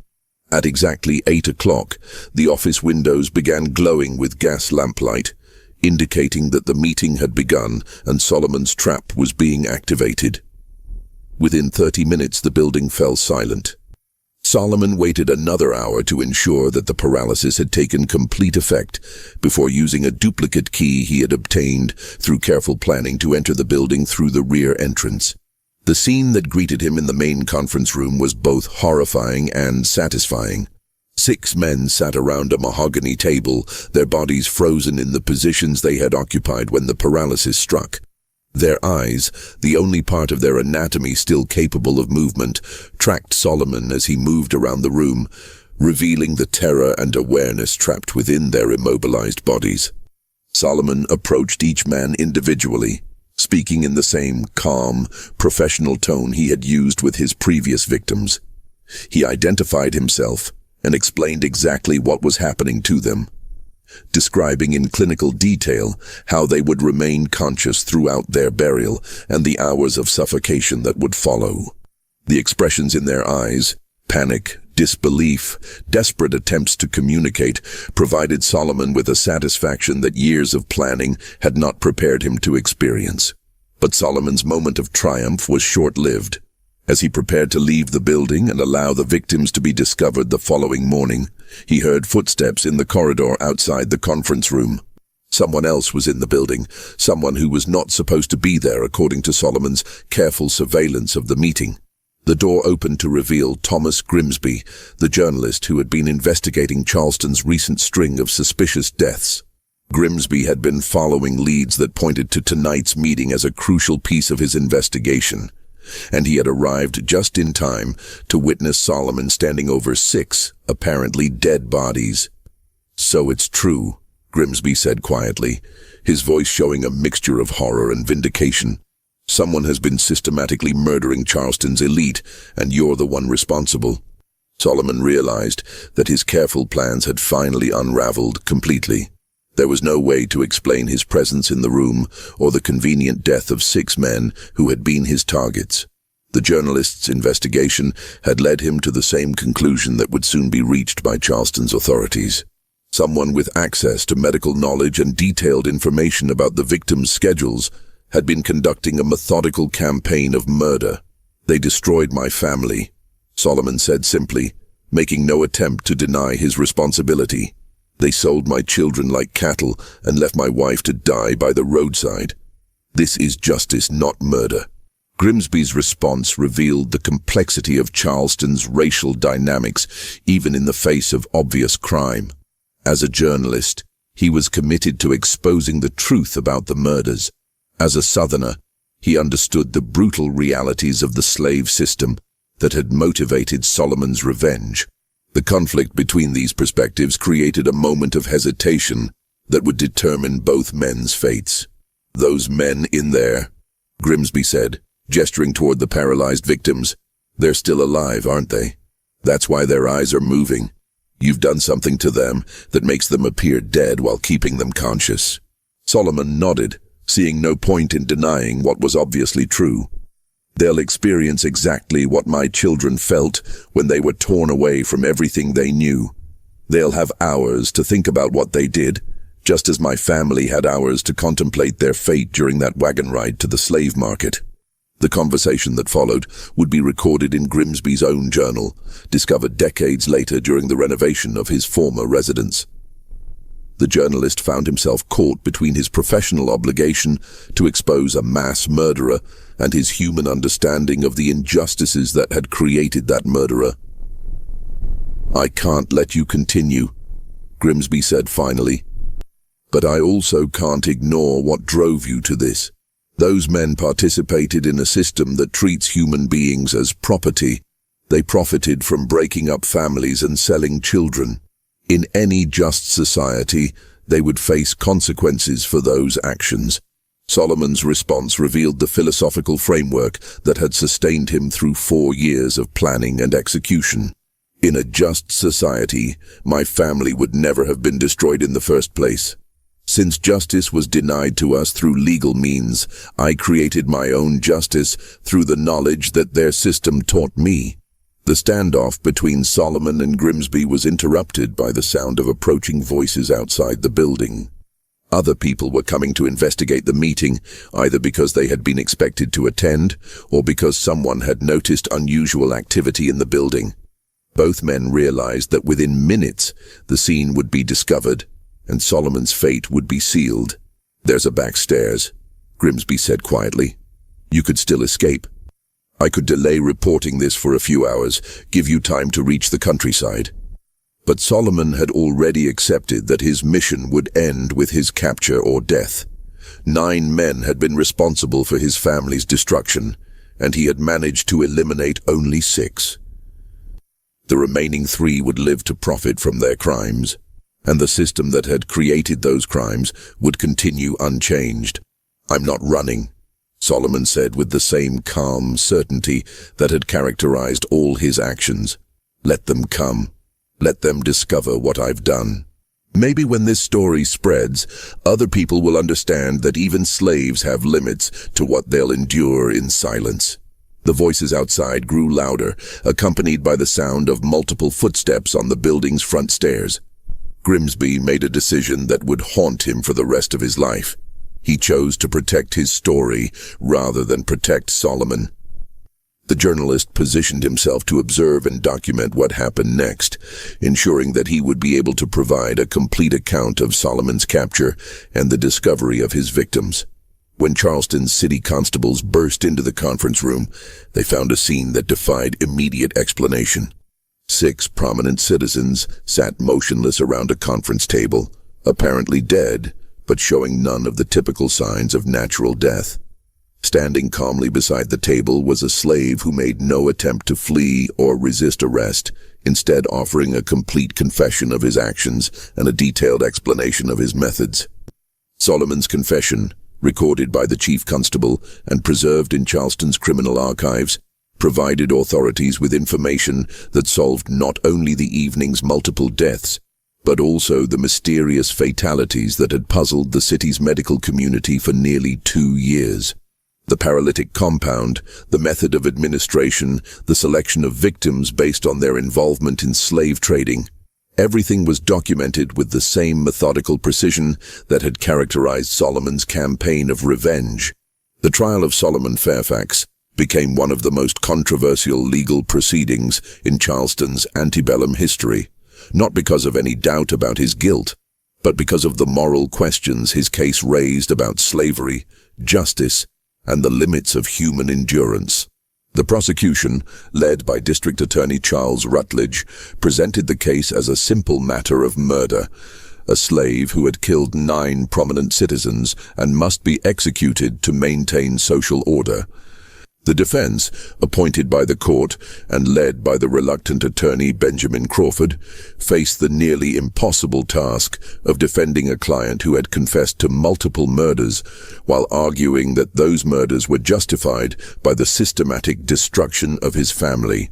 At exactly 8 o'clock, the office windows began glowing with gas lamplight, indicating that the meeting had begun and Solomon's trap was being activated. Within 30 minutes, the building fell silent. Solomon waited another hour to ensure that the paralysis had taken complete effect before using a duplicate key he had obtained through careful planning to enter the building through the rear entrance. The scene that greeted him in the main conference room was both horrifying and satisfying. 6 men sat around a mahogany table, their bodies frozen in the positions they had occupied when the paralysis struck. Their eyes, the only part of their anatomy still capable of movement, tracked Solomon as he moved around the room, revealing the terror and awareness trapped within their immobilized bodies. Solomon approached each man individually, speaking in the same calm, professional tone he had used with his previous victims. He identified himself and explained exactly what was happening to them, describing in clinical detail how they would remain conscious throughout their burial and the hours of suffocation that would follow. The expressions in their eyes, panic, disbelief, desperate attempts to communicate, provided Solomon with a satisfaction that years of planning had not prepared him to experience. But Solomon's moment of triumph was short-lived. As he prepared to leave the building and allow the victims to be discovered the following morning, he heard footsteps in the corridor outside the conference room. Someone else was in the building, someone who was not supposed to be there according to Solomon's careful surveillance of the meeting. The door opened to reveal Thomas Grimsby, the journalist who had been investigating Charleston's recent string of suspicious deaths. Grimsby had been following leads that pointed to tonight's meeting as a crucial piece of his investigation. and he had arrived just in time to witness Solomon standing over 6, apparently dead bodies. "So it's true," Grimsby said quietly, his voice showing a mixture of horror and vindication. "Someone has been systematically murdering Charleston's elite, and you're the one responsible." Solomon realized that his careful plans had finally unraveled completely. There was no way to explain his presence in the room or the convenient death of 6 men who had been his targets. The journalist's investigation had led him to the same conclusion that would soon be reached by Charleston's authorities. Someone with access to medical knowledge and detailed information about the victims' schedules had been conducting a methodical campaign of murder. "They destroyed my family," Solomon said simply, making no attempt to deny his responsibility. "They sold my children like cattle and left my wife to die by the roadside. This is justice, not murder." Grimsby's response revealed the complexity of Charleston's racial dynamics, even in the face of obvious crime. As a journalist, he was committed to exposing the truth about the murders. As a Southerner, he understood the brutal realities of the slave system that had motivated Solomon's revenge. The conflict between these perspectives created a moment of hesitation that would determine both men's fates. "Those men in there," Grimsby said, gesturing toward the paralyzed victims. "They're still alive, aren't they? That's why their eyes are moving. You've done something to them that makes them appear dead while keeping them conscious." Solomon nodded, seeing no point in denying what was obviously true. "They'll experience exactly what my children felt when they were torn away from everything they knew. They'll have hours to think about what they did, just as my family had hours to contemplate their fate during that wagon ride to the slave market." The conversation that followed would be recorded in Grimsby's own journal, discovered decades later during the renovation of his former residence. The journalist found himself caught between his professional obligation to expose a mass murderer and his human understanding of the injustices that had created that murderer. "I can't let you continue," Grimsby said finally. "But I also can't ignore what drove you to this. Those men participated in a system that treats human beings as property. They profited from breaking up families and selling children. In any just society, they would face consequences for those actions." Solomon's response revealed the philosophical framework that had sustained him through 4 years of planning and execution. "In a just society, my family would never have been destroyed in the first place. Since justice was denied to us through legal means, I created my own justice through the knowledge that their system taught me." The standoff between Solomon and Grimsby was interrupted by the sound of approaching voices outside the building. Other people were coming to investigate the meeting, either because they had been expected to attend or because someone had noticed unusual activity in the building. Both men realized that within minutes the scene would be discovered and Solomon's fate would be sealed. "There's a back stairs," Grimsby said quietly. "You could still escape. I could delay reporting this for a few hours, give you time to reach the countryside." But Solomon had already accepted that his mission would end with his capture or death. 9 men had been responsible for his family's destruction, and he had managed to eliminate only 6. The remaining 3 would live to profit from their crimes, and the system that had created those crimes would continue unchanged. "I'm not running," Solomon said with the same calm certainty that had characterized all his actions. "Let them come. Let them discover what I've done. Maybe when this story spreads, other people will understand that even slaves have limits to what they'll endure in silence." The voices outside grew louder, accompanied by the sound of multiple footsteps on the building's front stairs. Grimsby made a decision that would haunt him for the rest of his life. He chose to protect his story rather than protect Solomon. The journalist positioned himself to observe and document what happened next, ensuring that he would be able to provide a complete account of Solomon's capture and the discovery of his victims. When Charleston's city constables burst into the conference room, they found a scene that defied immediate explanation. 6 prominent citizens sat motionless around a conference table, apparently dead, but showing none of the typical signs of natural death. Standing calmly beside the table was a slave who made no attempt to flee or resist arrest, instead offering a complete confession of his actions and a detailed explanation of his methods. Solomon's confession, recorded by the chief constable and preserved in Charleston's criminal archives, provided authorities with information that solved not only the evening's multiple deaths, but also the mysterious fatalities that had puzzled the city's medical community for nearly 2 years. The paralytic compound, the method of administration, the selection of victims based on their involvement in slave trading. Everything was documented with the same methodical precision that had characterized Solomon's campaign of revenge. The trial of Solomon Fairfax became one of the most controversial legal proceedings in Charleston's antebellum history, not because of any doubt about his guilt, but because of the moral questions his case raised about slavery, justice, and the limits of human endurance. The prosecution, led by District Attorney Charles Rutledge, presented the case as a simple matter of murder, a slave who had killed 9 prominent citizens and must be executed to maintain social order. The defense, appointed by the court and led by the reluctant attorney Benjamin Crawford, faced the nearly impossible task of defending a client who had confessed to multiple murders, while arguing that those murders were justified by the systematic destruction of his family.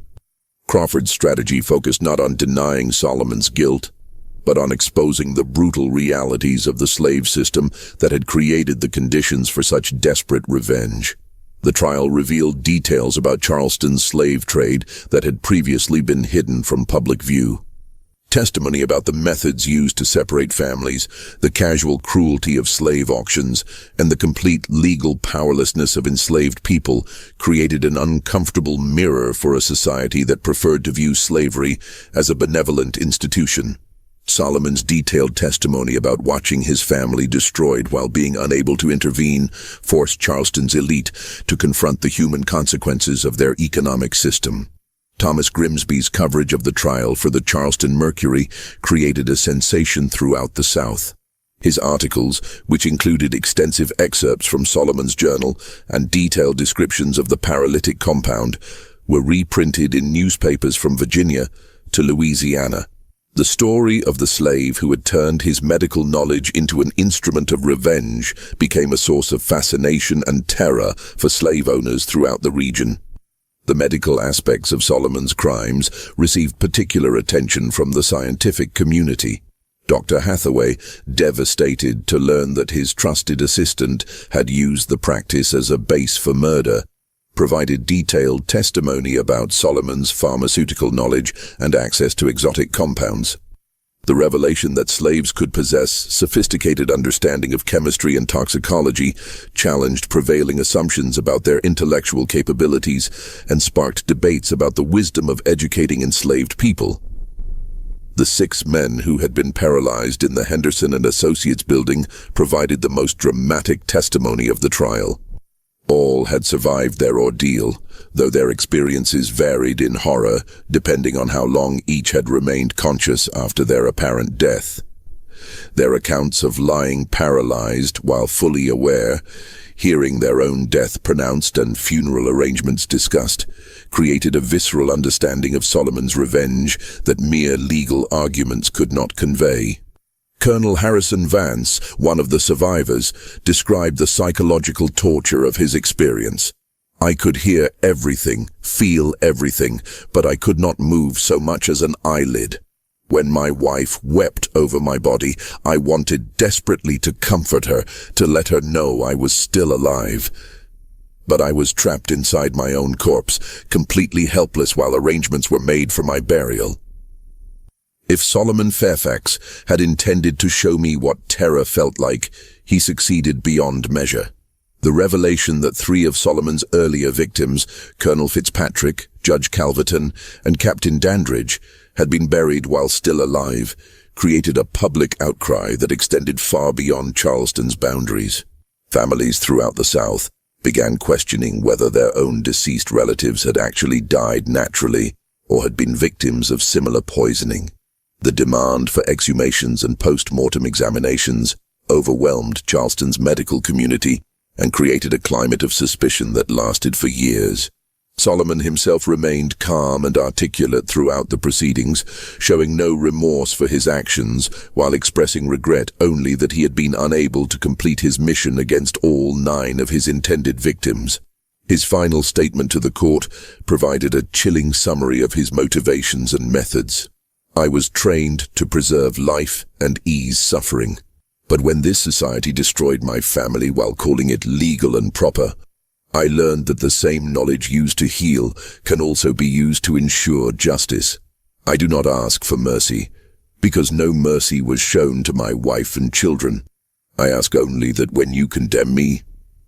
Crawford's strategy focused not on denying Solomon's guilt, but on exposing the brutal realities of the slave system that had created the conditions for such desperate revenge. The trial revealed details about Charleston's slave trade that had previously been hidden from public view. Testimony about the methods used to separate families, the casual cruelty of slave auctions, and the complete legal powerlessness of enslaved people created an uncomfortable mirror for a society that preferred to view slavery as a benevolent institution. Solomon's detailed testimony about watching his family destroyed while being unable to intervene forced Charleston's elite to confront the human consequences of their economic system. Thomas Grimsby's coverage of the trial for the Charleston Mercury created a sensation throughout the South. His articles, which included extensive excerpts from Solomon's journal and detailed descriptions of the paralytic compound, were reprinted in newspapers from Virginia to Louisiana. The story of the slave who had turned his medical knowledge into an instrument of revenge became a source of fascination and terror for slave owners throughout the region. The medical aspects of Solomon's crimes received particular attention from the scientific community. Dr. Hathaway, devastated to learn that his trusted assistant had used the practice as a base for murder, provided detailed testimony about Solomon's pharmaceutical knowledge and access to exotic compounds. The revelation that slaves could possess sophisticated understanding of chemistry and toxicology challenged prevailing assumptions about their intellectual capabilities and sparked debates about the wisdom of educating enslaved people. The 6 men who had been paralyzed in the Henderson and Associates building provided the most dramatic testimony of the trial. All had survived their ordeal, though their experiences varied in horror depending on how long each had remained conscious after their apparent death. Their accounts of lying paralyzed while fully aware, hearing their own death pronounced and funeral arrangements discussed, created a visceral understanding of Solomon's revenge that mere legal arguments could not convey. Colonel Harrison Vance, one of the survivors, described the psychological torture of his experience. "I could hear everything, feel everything, but I could not move so much as an eyelid. When my wife wept over my body, I wanted desperately to comfort her, to let her know I was still alive. But I was trapped inside my own corpse, completely helpless while arrangements were made for my burial." If Solomon Fairfax had intended to show me what terror felt like, he succeeded beyond measure. The revelation that 3 of Solomon's earlier victims, Colonel Fitzpatrick, Judge Calverton, and Captain Dandridge, had been buried while still alive, created a public outcry that extended far beyond Charleston's boundaries. Families throughout the South began questioning whether their own deceased relatives had actually died naturally or had been victims of similar poisoning. The demand for exhumations and post-mortem examinations overwhelmed Charleston's medical community, and created a climate of suspicion that lasted for years. Solomon himself remained calm and articulate throughout the proceedings, showing no remorse for his actions, while expressing regret only that he had been unable to complete his mission against all 9 of his intended victims. His final statement to the court provided a chilling summary of his motivations and methods. "I was trained to preserve life and ease suffering. But when this society destroyed my family while calling it legal and proper, I learned that the same knowledge used to heal can also be used to ensure justice. I do not ask for mercy, because no mercy was shown to my wife and children. I ask only that when you condemn me,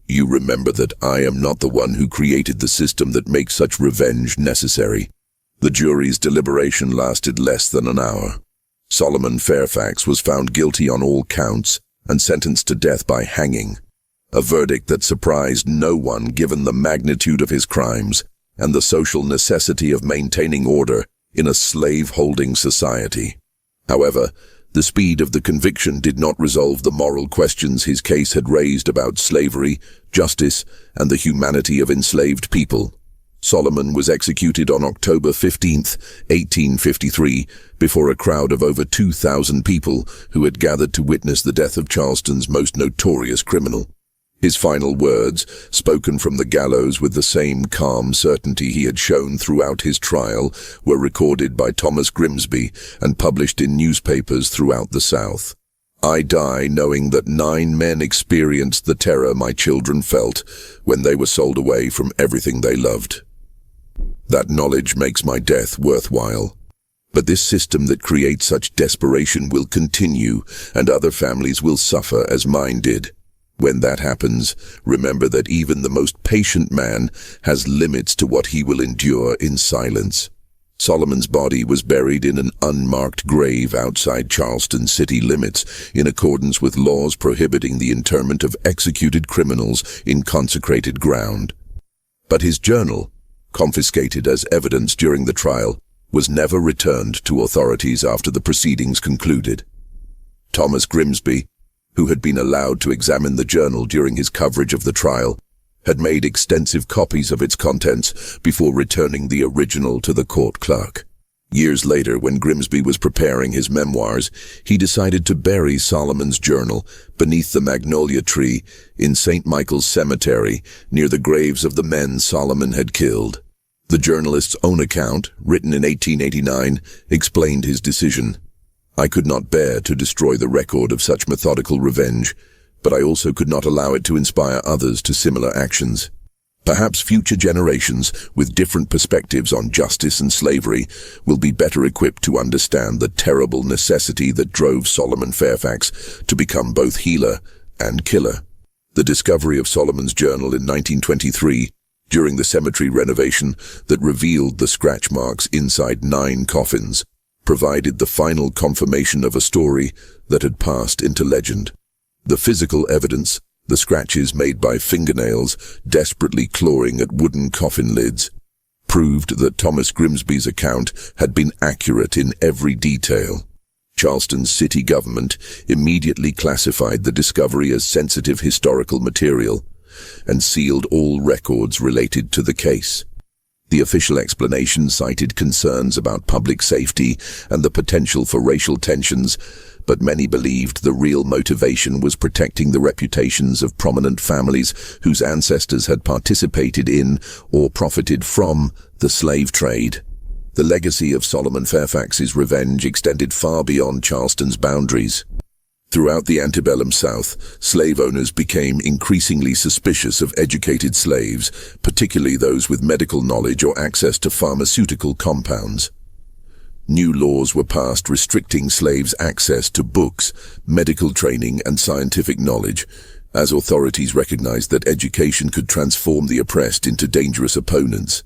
you remember that I am not the one who created the system that makes such revenge necessary." The jury's deliberation lasted less than an hour. Solomon Fairfax was found guilty on all counts and sentenced to death by hanging, a verdict that surprised no one given the magnitude of his crimes and the social necessity of maintaining order in a slave-holding society. However, the speed of the conviction did not resolve the moral questions his case had raised about slavery, justice, and the humanity of enslaved people. Solomon was executed on October 15, 1853, before a crowd of over 2,000 people who had gathered to witness the death of Charleston's most notorious criminal. His final words, spoken from the gallows with the same calm certainty he had shown throughout his trial, were recorded by Thomas Grimsby and published in newspapers throughout the South. "I die knowing that 9 men experienced the terror my children felt when they were sold away from everything they loved. That knowledge makes my death worthwhile. But this system that creates such desperation will continue, and other families will suffer as mine did. When that happens, remember that even the most patient man has limits to what he will endure in silence." Solomon's body was buried in an unmarked grave outside Charleston city limits, in accordance with laws prohibiting the interment of executed criminals in consecrated ground. But his journal, confiscated as evidence during the trial, was never returned to authorities after the proceedings concluded. Thomas Grimsby, who had been allowed to examine the journal during his coverage of the trial, had made extensive copies of its contents before returning the original to the court clerk. Years later, when Grimsby was preparing his memoirs, he decided to bury Solomon's journal beneath the magnolia tree in St. Michael's Cemetery, near the graves of the men Solomon had killed. The journalist's own account, written in 1889, explained his decision. "I could not bear to destroy the record of such methodical revenge, but I also could not allow it to inspire others to similar actions. Perhaps future generations, with different perspectives on justice and slavery, will be better equipped to understand the terrible necessity that drove Solomon Fairfax to become both healer and killer." The discovery of Solomon's journal in 1923, during the cemetery renovation that revealed the scratch marks inside 9 coffins, provided the final confirmation of a story that had passed into legend. The physical evidence, the scratches made by fingernails desperately clawing at wooden coffin lids, proved that Thomas Grimsby's account had been accurate in every detail. Charleston's city government immediately classified the discovery as sensitive historical material and sealed all records related to the case. The official explanation cited concerns about public safety and the potential for racial tensions, but many believed the real motivation was protecting the reputations of prominent families whose ancestors had participated in or profited from the slave trade. The legacy of Solomon Fairfax's revenge extended far beyond Charleston's boundaries. Throughout the antebellum South, slave owners became increasingly suspicious of educated slaves, particularly those with medical knowledge or access to pharmaceutical compounds. New laws were passed restricting slaves' access to books, medical training, and scientific knowledge, as authorities recognized that education could transform the oppressed into dangerous opponents.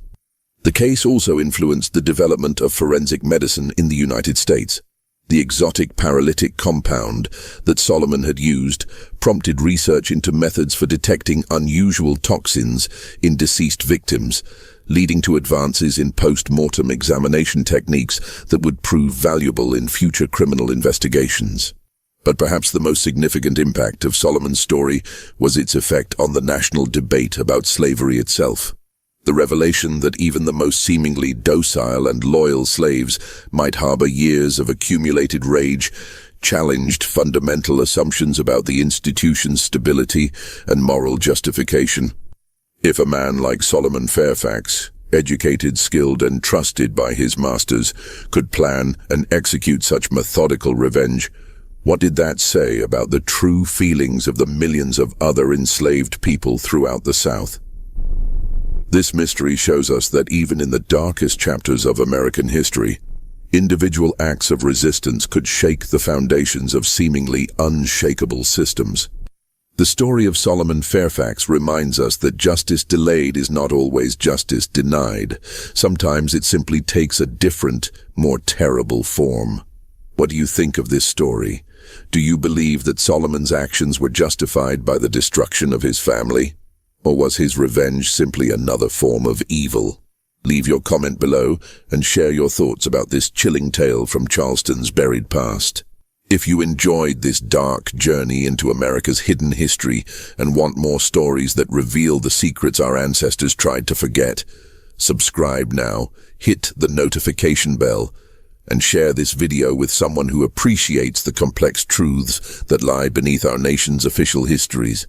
The case also influenced the development of forensic medicine in the United States. The exotic paralytic compound that Solomon had used prompted research into methods for detecting unusual toxins in deceased victims, leading to advances in post-mortem examination techniques that would prove valuable in future criminal investigations. But perhaps the most significant impact of Solomon's story was its effect on the national debate about slavery itself. The revelation that even the most seemingly docile and loyal slaves might harbor years of accumulated rage challenged fundamental assumptions about the institution's stability and moral justification. If a man like Solomon Fairfax, educated, skilled, and trusted by his masters, could plan and execute such methodical revenge, what did that say about the true feelings of the millions of other enslaved people throughout the South? This mystery shows us that even in the darkest chapters of American history, individual acts of resistance could shake the foundations of seemingly unshakable systems. The story of Solomon Fairfax reminds us that justice delayed is not always justice denied. Sometimes it simply takes a different, more terrible form. What do you think of this story? Do you believe that Solomon's actions were justified by the destruction of his family? Or was his revenge simply another form of evil? Leave your comment below and share your thoughts about this chilling tale from Charleston's buried past. If you enjoyed this dark journey into America's hidden history and want more stories that reveal the secrets our ancestors tried to forget, subscribe now, hit the notification bell, and share this video with someone who appreciates the complex truths that lie beneath our nation's official histories.